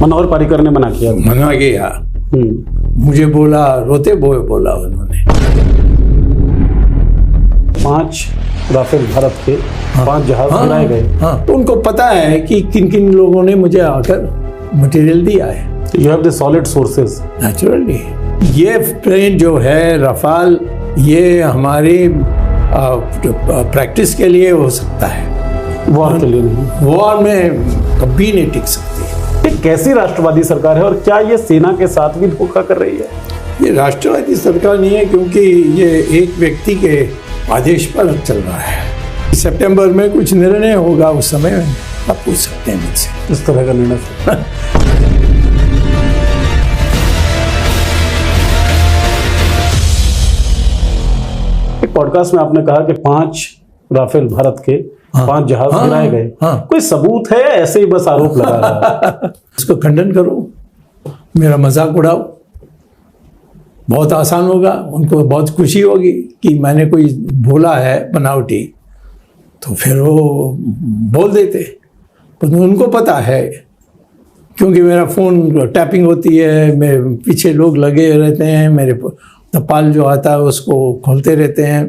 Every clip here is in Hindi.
मनोहर पर्रिकर ने मना किया। मना किया, मुझे बोला, रोते बोए बोला उन्होंने। 5 राफेल भारत के 5 जहाज गिराए गए। हाँ, तो उनको पता है कि किन किन लोगों ने मुझे आकर मटेरियल दिया है। You have the solid sources. Naturally ये प्लेन जो है रफाल, ये हमारी प्रैक्टिस के लिए हो सकता है, वॉर के लिए नहीं। वॉर में कभी नहीं टिक सकती। ये कैसी राष्ट्रवादी सरकार है और क्या ये सेना के साथ भी धोखा कर रही है? ये राष्ट्रवादी सरकार नहीं है, क्योंकि ये एक व्यक्ति के आदेश पर चल रहा है। सितंबर में कुछ निर्णय होगा, उस समय आप पूछ सकते हैं मुझसे इस तरह का निर्णय। एक पॉडकास्ट में आपने कहा कि 5 राफेल भारत के 5 जहाज गिराए गए। कोई सबूत है, ऐसे ही बस आरोप लगा रहा है? इसको खंडन करो, मेरा मजाक उड़ाओ, बहुत आसान होगा। उनको बहुत खुशी होगी कि मैंने कोई बोला है बनावटी, तो फिर वो बोल देते। पर उनको पता है, क्योंकि मेरा फ़ोन टैपिंग होती है, मेरे पीछे लोग लगे रहते हैं, मेरे तपाल जो आता है उसको खोलते रहते हैं,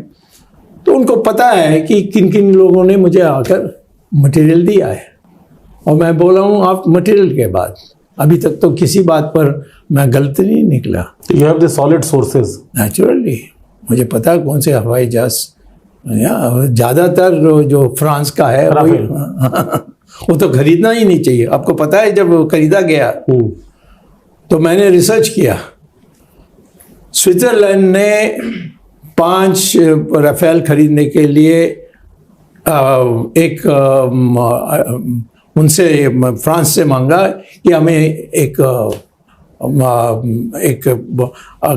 तो उनको पता है कि किन किन लोगों ने मुझे आकर मटेरियल दिया है। और मैं बोला हूँ आप मटेरियल के बाद, अभी तक तो किसी बात पर मैं गलत नहीं निकला। You have the solid sources. Naturally मुझे पता है कौन से हवाई जहाज, ज़्यादातर जो फ्रांस का है वो तो खरीदना ही नहीं चाहिए। आपको पता है जब खरीदा गया तो मैंने रिसर्च किया, स्विट्जरलैंड ने 5 राफेल खरीदने के लिए उनसे फ्रांस से मांगा कि हमें एक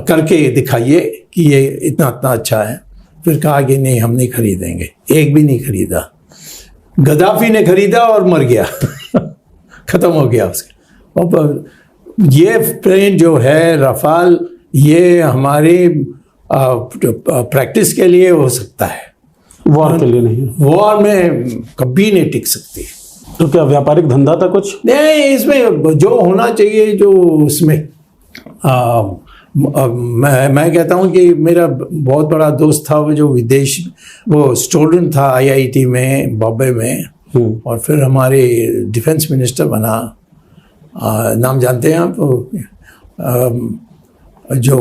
करके दिखाइए कि ये इतना अच्छा है। फिर कहा कि नहीं, हम नहीं खरीदेंगे। एक भी नहीं खरीदा। गद्दाफी ने खरीदा और मर गया। ख़त्म हो गया उसका। और ये प्लेन जो है रफाल, ये हमारी प्रैक्टिस के लिए हो सकता है, वॉर के लिए नहीं। वॉर में कभी नहीं टिक सकती। तो क्या व्यापारिक धंधा था कुछ? नहीं, इसमें जो होना चाहिए, जो उसमें मैं कहता हूँ कि मेरा बहुत बड़ा दोस्त था वो, जो विदेश, वो स्टूडेंट था IIT में बॉम्बे में, और फिर हमारे डिफेंस मिनिस्टर बना। नाम जानते हैं आप? जो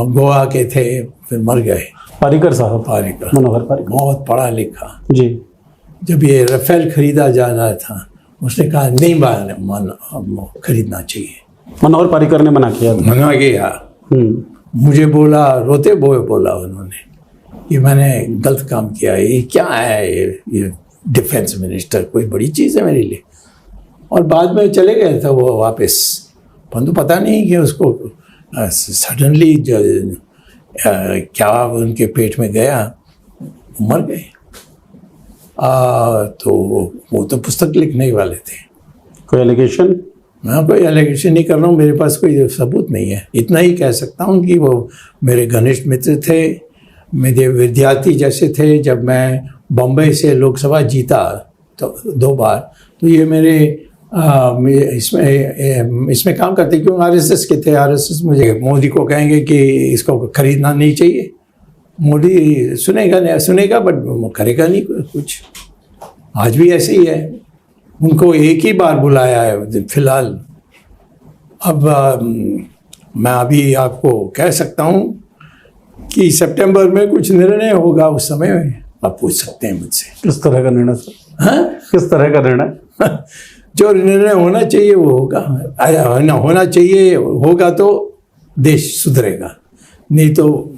गोवा के थे, फिर मर गए। पर्रिकर साहब। पर्रिकर, मनोहर पर्रिकर, बहुत पढ़ा लिखा जी। जब ये राफेल खरीदा जाना था, उसने कहा नहीं खरीदना चाहिए। मनोहर पर्रिकर ने मना किया। मना किया, मुझे बोला, रोते बोए बोला उन्होंने कि मैंने गलत काम किया है। ये क्या है, ये डिफेंस मिनिस्टर कोई बड़ी चीज़ है मेरे लिए। और बाद में चले गए थे वो वापस, परंतु पता नहीं कि उसको सडनली क्या उनके पेट में गया, मर गए। तो वो तो पुस्तक लिखने वाले थे। कोई एलिगेशन? मैं कोई एलिगेशन नहीं कर रहा हूँ, मेरे पास कोई सबूत नहीं है। इतना ही कह सकता हूँ कि वो मेरे घनिष्ठ मित्र थे, मेरे विद्यार्थी जैसे थे। जब मैं बम्बई से लोकसभा जीता तो 2 बार, तो ये मेरे इसमें काम करते, क्यों RSS के थे। RSS मुझे मोदी को कहेंगे कि इसको खरीदना नहीं चाहिए, मोदी सुनेगा बट करेगा नहीं कुछ। आज भी ऐसे ही है। उनको एक ही बार बुलाया है फिलहाल। अब मैं अभी आपको कह सकता हूँ कि सितंबर में कुछ निर्णय होगा, उस समय आप पूछ सकते हैं मुझसे। किस तरह का निर्णय सर? हाँ, किस तरह का निर्णय? जो निर्णय होना चाहिए वो होगा। होना चाहिए होगा तो देश सुधरेगा, नहीं तो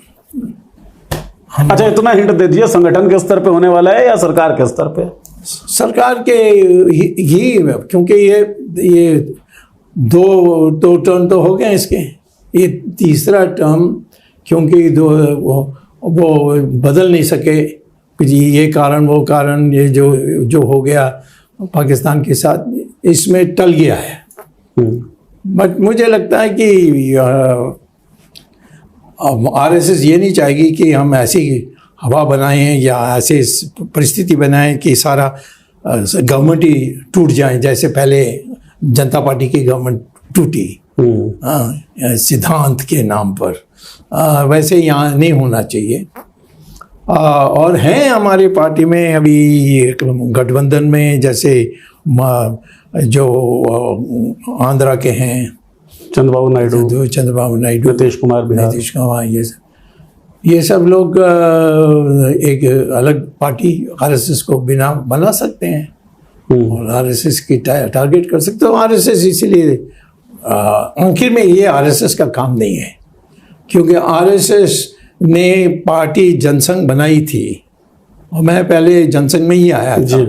अच्छा, इतना हिंट दे दीजिए, संगठन के स्तर पे होने वाला है या सरकार के स्तर पे? सरकार के ही, क्योंकि ये दो टर्म तो हो गए इसके, ये तीसरा टर्म, क्योंकि वो बदल नहीं सके कि ये कारण वो कारण, ये जो हो गया पाकिस्तान के साथ, इसमें टल गया है। बट मुझे लगता है कि RSS ये नहीं चाहेगी कि हम ऐसी हवा बनाएं या ऐसी परिस्थिति बनाएं कि सारा गवर्नमेंट ही टूट जाए, जैसे पहले जनता पार्टी की गवर्नमेंट टूटी सिद्धांत के नाम पर। वैसे यहाँ नहीं होना चाहिए। और हैं हमारे पार्टी में अभी गठबंधन में, जैसे जो आंध्रा के हैं चंद्रबाबू नायडू, नीतीश कुमार, ये सब लोग एक अलग पार्टी आरएसएस को बिना बना सकते हैं और आरएसएस की टारगेट कर सकते हो। आरएसएस इसीलिए आखिर में ये आरएसएस का काम नहीं है, क्योंकि आरएसएस ने पार्टी जनसंघ बनाई थी और मैं पहले जनसंघ में ही आया था।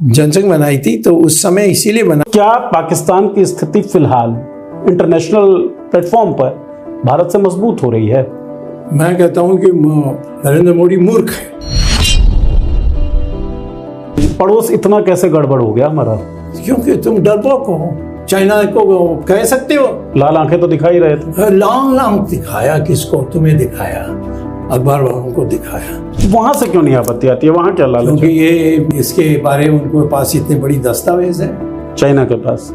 जनसंघ बनाई थी तो उस समय इसीलिए बना। क्या पाकिस्तान की स्थिति फिलहाल इंटरनेशनल प्लेटफॉर्म पर भारत से मजबूत हो रही है? मैं कहता हूं कि नरेंद्र मोदी मूर्ख है। पड़ोस इतना कैसे गड़बड़ हो गया हमारा? क्योंकि तुम डरपोक हो। चाइना को कह सकते हो, लाल आंखें तो दिखा ही रहे थे। लांग दिखाया किसको? तुम्हें दिखाया, अखबार वालों को दिखाया। वहां से क्यों नहीं आपत्ति आती है? वहां क्या लालच? क्योंकि ये इसके बारे में उनके पास इतने बड़ी दस्तावेज है चाइना के पास।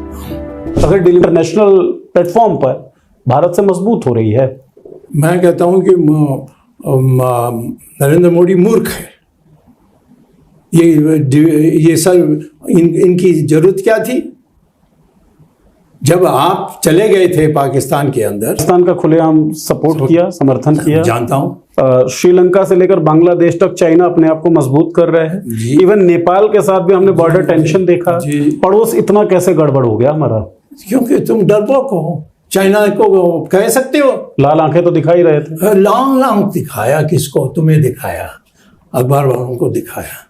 अगर इंटरनेशनल प्लेटफॉर्म पर भारत से मजबूत हो रही है, मैं कहता हूं कि नरेंद्र मोदी मूर्ख है। ये सब इनकी जरूरत क्या थी? जब आप चले गए थे पाकिस्तान के अंदर, पाकिस्तान का खुलेआम सपोर्ट किया, समर्थन किया। जानता हूं। श्रीलंका से लेकर बांग्लादेश तक चाइना अपने आप को मजबूत कर रहे हैं। इवन नेपाल के साथ भी हमने बॉर्डर टेंशन देखा। पड़ोस इतना कैसे गड़बड़ हो गया हमारा? क्योंकि तुम डरपोक हो। चाइना को कह सकते हो, लाल आंखें तो दिखा ही रहे थे। लांग दिखाया किसको? तुम्हें दिखाया, अखबार वालों को दिखाया।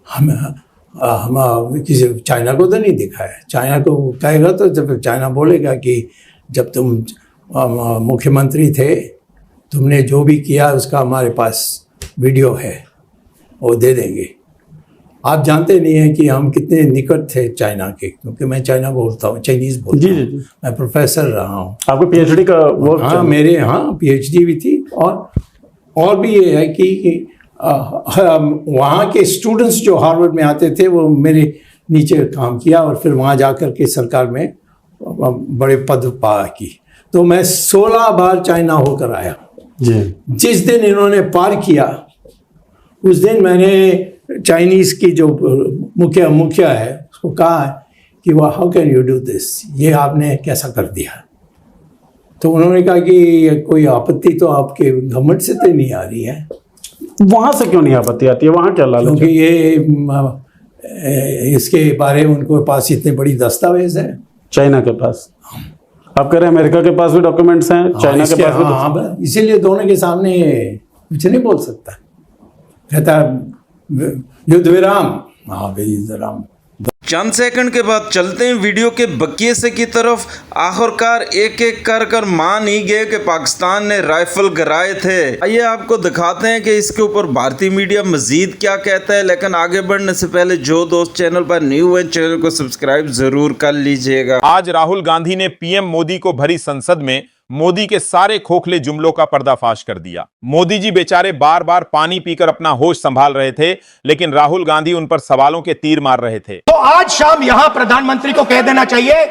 हम किसी चाइना को तो नहीं दिखाया। चाइना को कहेगा तो जब चाइना बोलेगा कि जब तुम मुख्यमंत्री थे, तुमने जो भी किया उसका हमारे पास वीडियो है, वो दे देंगे। आप जानते नहीं हैं कि हम कितने निकट थे चाइना के, क्योंकि मैं चाइना बोलता हूँ, चाइनीज बोलता हूँ। मैं प्रोफेसर रहा हूँ। आपको पीएचडी का वर्क? हाँ, मेरे पीएचडी भी थी। और भी ये है कि वहाँ के स्टूडेंट्स जो हार्वर्ड में आते थे वो मेरे नीचे काम किया और फिर वहाँ जाकर के सरकार में बड़े पद पा की। तो मैं 16 बार चाइना होकर आया। जिस दिन इन्होंने पार किया उस दिन मैंने चाइनीज की जो मुखिया है उसको कहा कि वाह, how can you do this, ये आपने कैसा कर दिया? तो उन्होंने कहा कि कोई आपत्ति तो आपके गवर्नमेंट से तो नहीं आ रही है। वहां से क्यों नहीं आपत्ति आती है? वहां क्या लालच? क्योंकि ये इसके बारे में उनके पास इतने बड़ी दस्तावेज है। चाइना के पास? आप कह रहे हैं अमेरिका के पास भी डॉक्यूमेंट्स हैं, चाइना के पास भी? इसीलिए दोनों के सामने कुछ नहीं बोल सकता। कहता युद्ध विराम, हाँ भाई युद्ध विराम। चंद सेकंड के बाद चलते हैं वीडियो के बकिए से की तरफ। आखिरकार एक एक कर मान ही गए कि पाकिस्तान ने राइफल गिराए थे। आइए आपको दिखाते हैं कि इसके ऊपर भारतीय मीडिया मजीद क्या कहता है। लेकिन आगे बढ़ने से पहले जो दोस्त चैनल पर न्यू है, चैनल को सब्सक्राइब जरूर कर लीजिएगा। आज राहुल गांधी ने पीएम मोदी को भरी संसद में मोदी के सारे खोखले जुमलों का पर्दाफाश कर दिया। मोदी जी बेचारे बार बार पानी पीकर अपना होश संभाल रहे थे, लेकिन राहुल गांधी उन पर सवालों के तीर मार रहे थे। तो आज शाम यहां प्रधानमंत्री को कह देना चाहिए,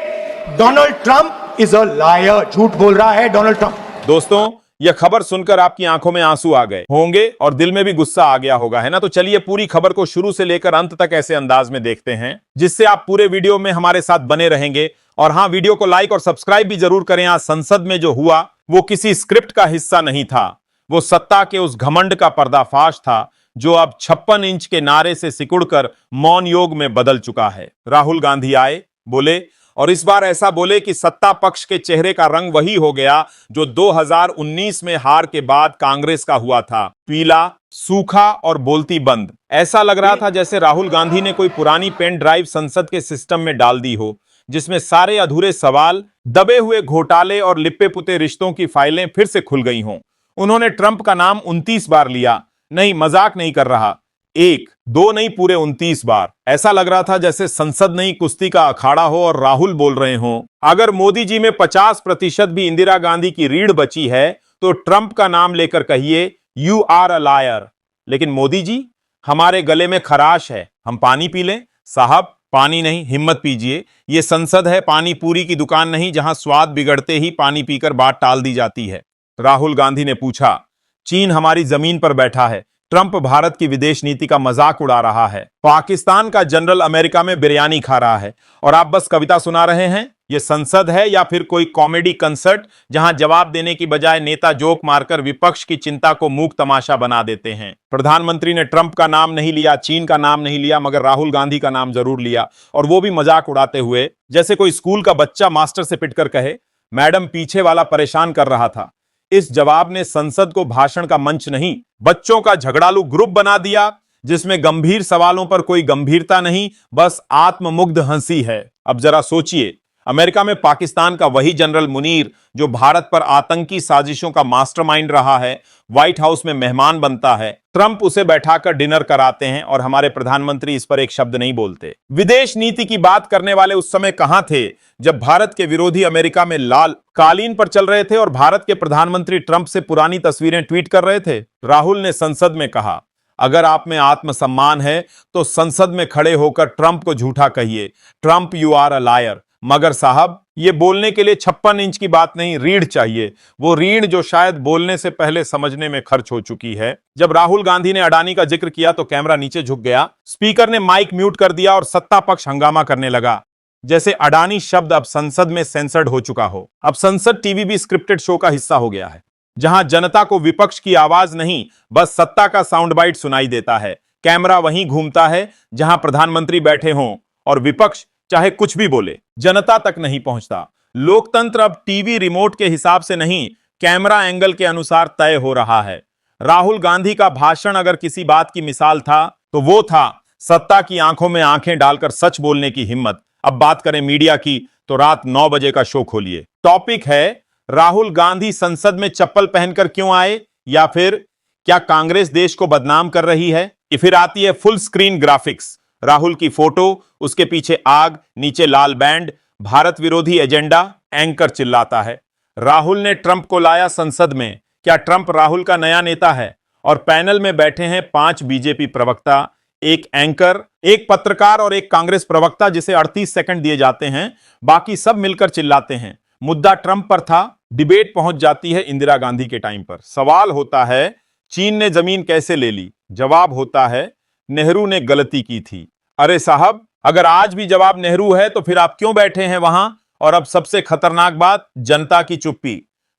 Donald Trump is a liar, झूठ बोल रहा है डोनाल्ड ट्रंप। दोस्तों, यह खबर सुनकर आपकी आंखों में आंसू आ गए होंगे और दिल में भी गुस्सा आ गया होगा, है ना? तो चलिए पूरी खबर को शुरू से लेकर अंत तक ऐसे अंदाज में देखते हैं जिससे आप पूरे वीडियो में हमारे साथ बने रहेंगे। और हाँ, वीडियो को लाइक और सब्सक्राइब भी जरूर करें। आज संसद में जो हुआ वो किसी स्क्रिप्ट का हिस्सा नहीं था, वो सत्ता के उस घमंड का पर्दाफाश था जो अब 56 इंच के नारे से सिकुड़कर मौन योग में बदल चुका है। राहुल गांधी आए, बोले और इस बार ऐसा बोले कि सत्ता पक्ष के चेहरे का रंग वही हो गया जो 2019 में हार के बाद कांग्रेस का हुआ था, पीला, सूखा और बोलती बंद। ऐसा लग रहा था जैसे राहुल गांधी ने कोई पुरानी पेन ड्राइव संसद के सिस्टम में डाल दी हो, जिसमें सारे अधूरे सवाल, दबे हुए घोटाले और लिपे पुते रिश्तों की फाइलें फिर से खुल गई हों। उन्होंने ट्रंप का नाम 29 बार लिया। नहीं, मजाक नहीं कर रहा, 1, 2 नहीं, पूरे 29 बार। ऐसा लग रहा था जैसे संसद नहीं कुश्ती का अखाड़ा हो और राहुल बोल रहे हों। अगर मोदी जी में 50% भी इंदिरा गांधी की रीढ़ बची है तो ट्रंप का नाम लेकर कहिए, यू आर अ लायर। लेकिन मोदी जी, हमारे गले में खराश है, हम पानी पी लें? साहब, पानी नहीं, हिम्मत कीजिए, ये संसद है, पानी पूरी की दुकान नहीं जहां स्वाद बिगड़ते ही पानी पीकर बात टाल दी जाती है। राहुल गांधी ने पूछा, चीन हमारी जमीन पर बैठा है, ट्रंप भारत की विदेश नीति का मजाक उड़ा रहा है, पाकिस्तान का जनरल अमेरिका में बिरयानी खा रहा है और आप बस कविता सुना रहे हैं। यह संसद है या फिर कोई कॉमेडी कंसर्ट जहां जवाब देने की बजाय नेता जोक मारकर विपक्ष की चिंता को मूक तमाशा बना देते हैं। प्रधानमंत्री ने ट्रंप का नाम नहीं लिया, चीन का नाम नहीं लिया, मगर राहुल गांधी का नाम जरूर लिया, और वो भी मजाक उड़ाते हुए, जैसे कोई स्कूल का बच्चा मास्टर से पिटकर कहे, मैडम पीछे वाला परेशान कर रहा था। इस जवाब ने संसद को भाषण का मंच नहीं, बच्चों का झगड़ालू ग्रुप बना दिया, जिसमें गंभीर सवालों पर कोई गंभीरता नहीं, बस आत्ममुग्ध हंसी है। अब जरा सोचिए, अमेरिका में पाकिस्तान का वही जनरल मुनीर जो भारत पर आतंकी साजिशों का मास्टरमाइंड रहा है, व्हाइट हाउस में मेहमान बनता है, ट्रंप उसे बैठाकर डिनर कराते हैं और हमारे प्रधानमंत्री इस पर एक शब्द नहीं बोलते। विदेश नीति की बात करने वाले उस समय कहां थे जब भारत के विरोधी अमेरिका में लाल कालीन पर चल रहे थे और भारत के प्रधानमंत्री ट्रंप से पुरानी तस्वीरें ट्वीट कर रहे थे। राहुल ने संसद में कहा, अगर आप में आत्मसम्मान है तो संसद में खड़े होकर ट्रंप को झूठा कहिए, Trump you are a liar. मगर साहब, ये बोलने के लिए 56 इंच की बात नहीं, रीढ़ चाहिए, वो रीढ़ जो शायद बोलने से पहले समझने में खर्च हो चुकी है। जब राहुल गांधी ने अडानी का जिक्र किया तो कैमरा नीचे झुक गया, स्पीकर ने माइक म्यूट कर दिया और सत्ता पक्ष हंगामा करने लगा, जैसे अडानी शब्द अब संसद में सेंसर्ड हो चुका हो। अब संसद टीवी भी स्क्रिप्टेड शो का हिस्सा हो गया है, जहां जनता को विपक्ष की आवाज नहीं, बस सत्ता का साउंड बाइट सुनाई देता है। कैमरा वहीं घूमता है जहां प्रधानमंत्री बैठे हों और विपक्ष चाहे कुछ भी बोले, जनता तक नहीं पहुंचता। लोकतंत्र अब टीवी रिमोट के हिसाब से नहीं, कैमरा एंगल के अनुसार तय हो रहा है। राहुल गांधी का भाषण अगर किसी बात की मिसाल था तो वो था सत्ता की आंखों में आंखें डालकर सच बोलने की हिम्मत। अब बात करें मीडिया की तो रात 9 बजे का शो खोलिए, टॉपिक है राहुल गांधी संसद में चप्पल पहनकर क्यों आए, या फिर क्या कांग्रेस देश को बदनाम कर रही है। फिर आती है फुल स्क्रीन ग्राफिक्स, राहुल की फोटो, उसके पीछे आग, नीचे लाल बैंड, भारत विरोधी एजेंडा, एंकर चिल्लाता है, राहुल ने ट्रंप को लाया संसद में, क्या ट्रंप राहुल का नया नेता है। और पैनल में बैठे हैं 5 बीजेपी प्रवक्ता, एक एंकर, एक पत्रकार और एक कांग्रेस प्रवक्ता जिसे 38 सेकंड दिए जाते हैं, बाकी सब मिलकर चिल्लाते हैं। मुद्दा ट्रंप पर था, डिबेट पहुंच जाती है इंदिरा गांधी के टाइम पर। सवाल होता है, चीन ने जमीन कैसे ले ली, जवाब होता है, नेहरू ने गलती की थी। अरे साहब, अगर आज भी जवाब नेहरू है तो फिर आप क्यों बैठे हैं वहां। और अब सबसे खतरनाक बात, जनता की चुप्पी।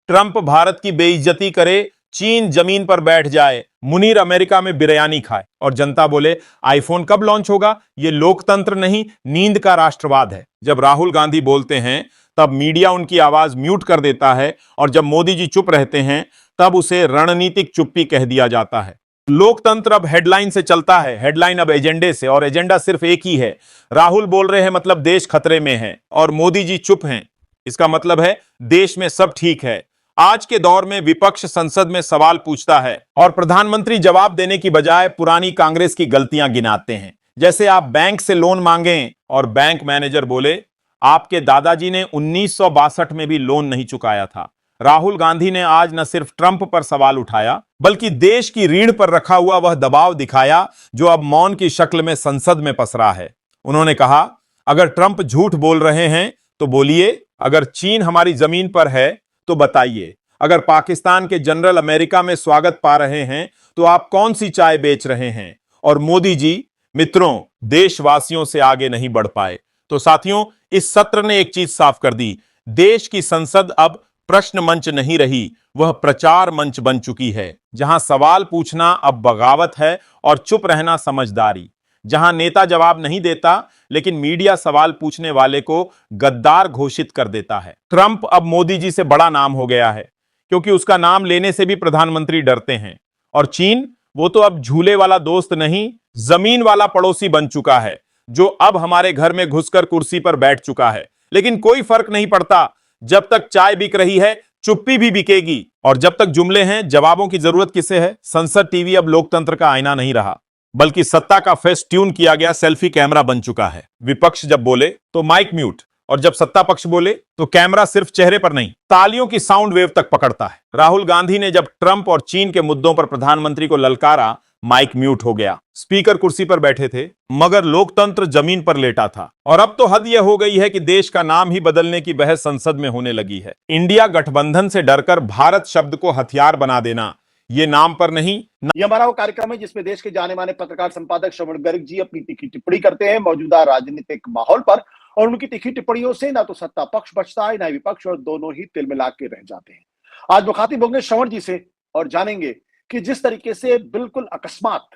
ट्रंप भारत की बेइज्जती करे, चीन जमीन पर बैठ जाए, मुनीर अमेरिका में बिरयानी खाए और जनता बोले आईफोन कब लॉन्च होगा। ये लोकतंत्र नहीं, नींद का राष्ट्रवाद है। जब राहुल गांधी बोलते हैं तब मीडिया उनकी आवाज म्यूट कर देता है, और जब मोदी जी चुप रहते हैं तब उसे रणनीतिक चुप्पी कह दिया जाता है। लोकतंत्र अब हेडलाइन से चलता है, हेडलाइन अब एजेंडे से, और एजेंडा सिर्फ एक ही है। राहुल बोल रहे हैं मतलब देश खतरे में है, और मोदी जी चुप हैं, इसका मतलब है देश में सब ठीक है। आज के दौर में विपक्ष संसद में सवाल पूछता है और प्रधानमंत्री जवाब देने की बजाय पुरानी कांग्रेस की गलतियां गिनाते हैं। जैसे आप बैंक से लोन मांगें और बैंक मैनेजर बोले आपके दादाजी ने 1962 में भी लोन नहीं चुकाया था। राहुल गांधी ने आज न सिर्फ ट्रंप पर सवाल उठाया, बल्कि देश की रीढ़ पर रखा हुआ वह दबाव दिखाया जो अब मौन की शक्ल में संसद में पसरा है। उन्होंने कहा, अगर ट्रंप झूठ बोल रहे हैं तो बोलिए, अगर चीन हमारी जमीन पर है तो बताइए, अगर पाकिस्तान के जनरल अमेरिका में स्वागत पा रहे हैं तो आप कौन सी चाय बेच रहे हैं। और मोदी जी, मित्रों, देशवासियों से आगे नहीं बढ़ पाए। तो साथियों, इस सत्र ने एक चीज साफ कर दी, देश की संसद अब प्रश्न मंच नहीं रही, वह प्रचार मंच बन चुकी है, जहां सवाल पूछना अब बगावत है और चुप रहना समझदारी, जहां नेता जवाब नहीं देता लेकिन मीडिया सवाल पूछने वाले को गद्दार घोषित कर देता है। ट्रंप अब मोदी जी से बड़ा नाम हो गया है, क्योंकि उसका नाम लेने से भी प्रधानमंत्री डरते हैं। और चीन, वो तो अब झूले वाला दोस्त नहीं, जमीन वाला पड़ोसी बन चुका है, जो अब हमारे घर में घुसकर कुर्सी पर बैठ चुका है। लेकिन कोई फर्क नहीं पड़ता, जब तक चाय बिक रही है चुप्पी भी बिकेगी, और जब तक जुमले हैं जवाबों की जरूरत किसे है। संसद टीवी अब लोकतंत्र का आईना नहीं रहा, बल्कि सत्ता का फेस ट्यून किया गया सेल्फी कैमरा बन चुका है। विपक्ष जब बोले तो माइक म्यूट, और जब सत्ता पक्ष बोले तो कैमरा सिर्फ चेहरे पर नहीं, तालियों की साउंड वेव तक पकड़ता है। राहुल गांधी ने जब ट्रंप और चीन के मुद्दों पर प्रधानमंत्री को ललकारा माइक म्यूट हो गया। स्पीकर कुर्सी पर बैठे थे मगर लोकतंत्र जमीन पर लेटा था। और अब तो हद यह हो गई है कि देश का नाम ही बदलने की बहस संसद में होने लगी है। इंडिया गठबंधन से डरकर भारत शब्द को हथियार बना देना, ये नाम पर नहीं। ये हमारा वो कार्यक्रम है जिसमें देश के जाने माने पत्रकार संपादक श्रवण गर्ग जी अपनी तीखी टिप्पणी करते हैं मौजूदा राजनीतिक माहौल पर, और उनकी तीखी टिप्पणियों से ना तो सत्ता पक्ष बचता है ना विपक्ष, और दोनों ही तिलमिला के रह जाते हैं। आज मुखातिब होंगे श्रवण जी से और जानेंगे कि जिस तरीके से बिल्कुल अकस्मात,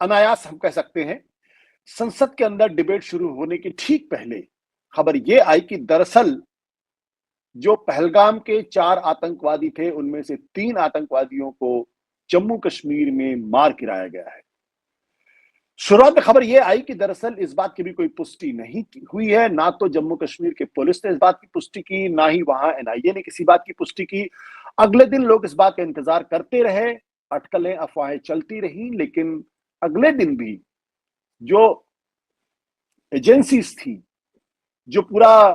अनायास हम कह सकते हैं, संसद के अंदर डिबेट शुरू होने के ठीक पहले खबर यह आई कि दरअसल जो पहलगाम के 4 आतंकवादी थे उनमें से 3 आतंकवादियों को जम्मू कश्मीर में मार गिराया गया है। शुरुआत में खबर यह आई कि दरअसल इस बात की भी कोई पुष्टि नहीं हुई है, ना तो जम्मू कश्मीर के पुलिस ने इस बात की पुष्टि की, ना ही वहां एनआईए ने किसी बात की पुष्टि की। अगले दिन लोग इस बात का इंतजार करते रहे, अटकलें अफवाहें चलती रही, लेकिन अगले दिन भी जो एजेंसीज थी, जो पूरा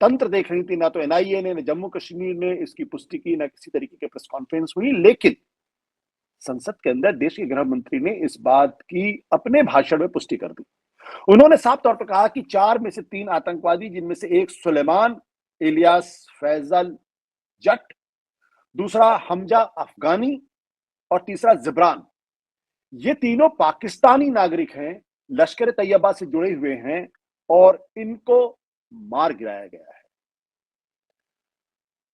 तंत्र देख रही थी, ना तो एनआईए ने, ना जम्मू कश्मीर ने इसकी पुष्टि की, ना किसी तरीके की प्रेस कॉन्फ्रेंस हुई। लेकिन संसद के अंदर देश के गृह मंत्री ने इस बात की अपने भाषण में पुष्टि कर दी। उन्होंने साफ तौर पर कहा कि 4 में से 3 आतंकवादी, जिनमें से एक सुलेमान इलियास फैजल जट, दूसरा हमजा अफगानी और तीसरा जिब्रान, ये तीनों पाकिस्तानी नागरिक हैं, लश्कर तैयबा से जुड़े हुए हैं और इनको मार गिराया गया है।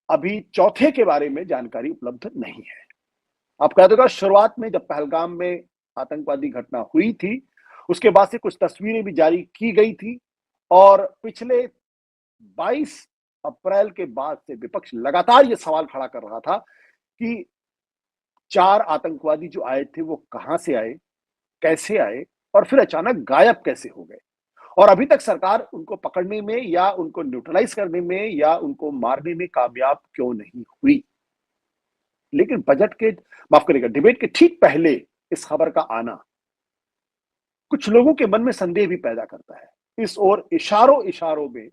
अभी चौथे के बारे में जानकारी उपलब्ध नहीं है। आप कह दोगे शुरुआत में जब पहलगाम में आतंकवादी घटना हुई थी, उसके बाद से कुछ तस्वीरें भी जारी की गई थी, और पिछले 22 अप्रैल के बाद से विपक्ष लगातार यह सवाल खड़ा कर रहा था कि 4 आतंकवादी जो आए थे वो कहां से आए, कैसे आए और फिर अचानक गायब कैसे हो गए, और अभी तक सरकार उनको पकड़ने में या उनको न्यूट्रलाइज करने में या उनको मारने में कामयाब क्यों नहीं हुई। लेकिन बजट के, माफ करिएगा, डिबेट के ठीक पहले इस खबर का आना कुछ लोगों के मन में संदेह भी पैदा करता है। इस ओर इशारों में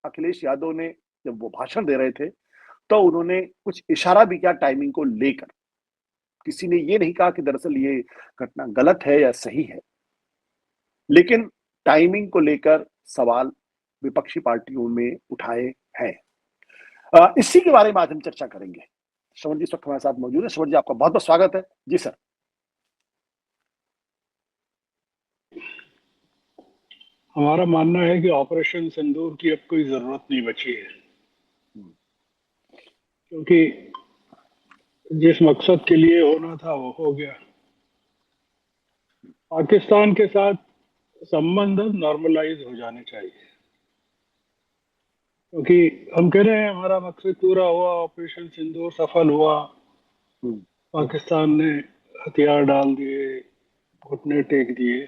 अखिलेश यादव ने जब वो भाषण दे रहे थे तो उन्होंने कुछ इशारा भी किया टाइमिंग को लेकर। किसी ने ये नहीं कहा कि दरअसल ये घटना गलत है या सही है, लेकिन टाइमिंग को लेकर सवाल विपक्षी पार्टियों में उठाए हैं। इसी के बारे में आज हम चर्चा करेंगे। श्रवण जी इस वक्त हमारे साथ मौजूद है। श्रवण जी, आपका बहुत बहुत स्वागत है। जी सर। हमारा मानना है कि ऑपरेशन सिंदूर की अब कोई जरूरत नहीं बची है, क्योंकि जिस मकसद के लिए होना था वो हो गया। पाकिस्तान के साथ संबंध नॉर्मलाइज हो जाने चाहिए, क्योंकि हम कह रहे हैं हमारा मकसद पूरा हुआ, ऑपरेशन सिंदूर सफल हुआ, पाकिस्तान ने हथियार डाल दिए, घुटने टेक दिए,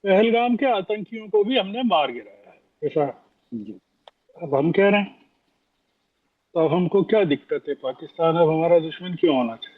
पहलगाम के आतंकियों को भी हमने मार गिराया है, ऐसा अब हम कह रहे हैं। तो अब हमको क्या दिक्कत है? पाकिस्तान अब हमारा दुश्मन क्यों होना चाहिए?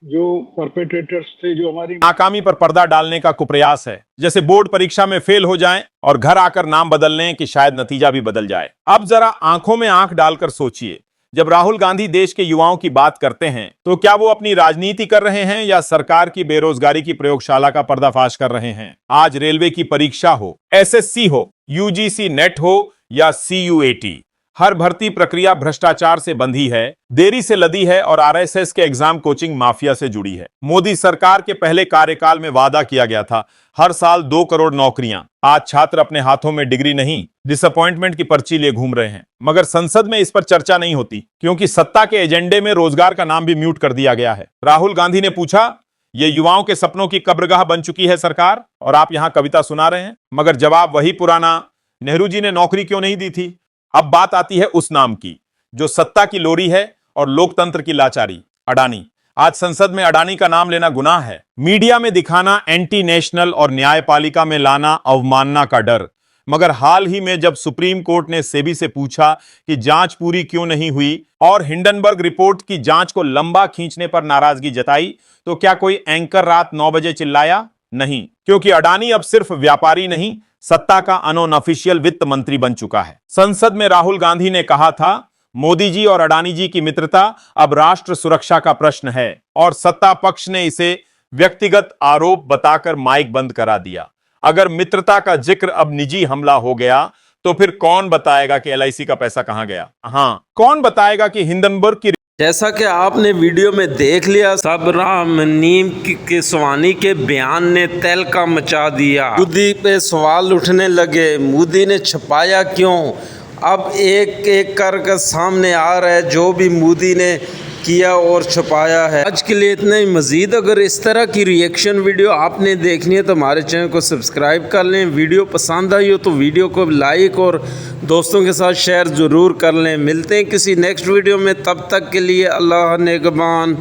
जो परपेट्रेटर्स थे, जो हमारी नाकामी पर पर्दा डालने का कुप्रयास है, जैसे बोर्ड परीक्षा में फेल हो जाएं और घर आकर नाम बदल लें कि शायद नतीजा भी बदल जाए। अब जरा आंखों में आंख डालकर सोचिए, जब राहुल गांधी देश के युवाओं की बात करते हैं तो क्या वो अपनी राजनीति कर रहे हैं या सरकार की बेरोजगारी की प्रयोगशाला का पर्दाफाश कर रहे हैं? आज रेलवे की परीक्षा हो, एसएससी हो, यूजीसी नेट हो या सीयूएटी, हर भर्ती प्रक्रिया भ्रष्टाचार से बंधी है, देरी से लदी है और आरएसएस के एग्जाम कोचिंग माफिया से जुड़ी है। मोदी सरकार के पहले कार्यकाल में वादा किया गया था हर साल 2 करोड़ नौकरियां। आज छात्र अपने हाथों में डिग्री नहीं, डिसअपॉइंटमेंट की पर्ची लिए घूम रहे हैं, मगर संसद में इस पर चर्चा नहीं होती, क्योंकि सत्ता के एजेंडे में रोजगार का नाम भी म्यूट कर दिया गया है। राहुल गांधी ने पूछा, ये युवाओं के सपनों की कब्रगाह बन चुकी है सरकार और आप यहां कविता सुना रहे हैं, मगर जवाब वही पुराना, नेहरू जी ने नौकरी क्यों नहीं दी थी। अब बात आती है उस नाम की जो सत्ता की लोरी है और लोकतंत्र की लाचारी, अडानी। आज संसद में अडानी का नाम लेना गुनाह है, मीडिया में दिखाना एंटी नेशनल और न्यायपालिका में लाना अवमानना का डर। मगर हाल ही में जब सुप्रीम कोर्ट ने सेबी से पूछा कि जांच पूरी क्यों नहीं हुई और हिंडनबर्ग रिपोर्ट की जांच को लंबा खींचने पर नाराजगी जताई, तो क्या कोई एंकर रात 9 बजे चिल्लाया? नहीं, क्योंकि अडानी अब सिर्फ व्यापारी नहीं, सत्ता का अनऑफिशियल वित्त मंत्री बन चुका है। संसद में राहुल गांधी ने कहा था, मोदी जी और अडानी जी की मित्रता अब राष्ट्र सुरक्षा का प्रश्न है और सत्ता पक्ष ने इसे व्यक्तिगत आरोप बताकर माइक बंद करा दिया। अगर मित्रता का जिक्र अब निजी हमला हो गया तो फिर कौन बताएगा कि LIC का पैसा कहां गया? हाँ, कौन बताएगा कि हिंडनबर्ग की जैसा कि आपने वीडियो में देख लिया, सबराम नीम केसवानी के बयान ने तहलका मचा दिया। मोदी पे सवाल उठने लगे, मोदी ने छुपाया क्यों? अब एक एक कर सामने आ रहा है जो भी मोदी ने किया और छुपाया है। आज के लिए इतना ही। मज़ीद अगर इस तरह की रिएक्शन वीडियो आपने देखनी है तो हमारे चैनल को सब्सक्राइब कर लें। वीडियो पसंद आई हो तो वीडियो को लाइक और दोस्तों के साथ शेयर ज़रूर कर लें। मिलते हैं किसी नेक्स्ट वीडियो में, तब तक के लिए अल्लाह निगहबान।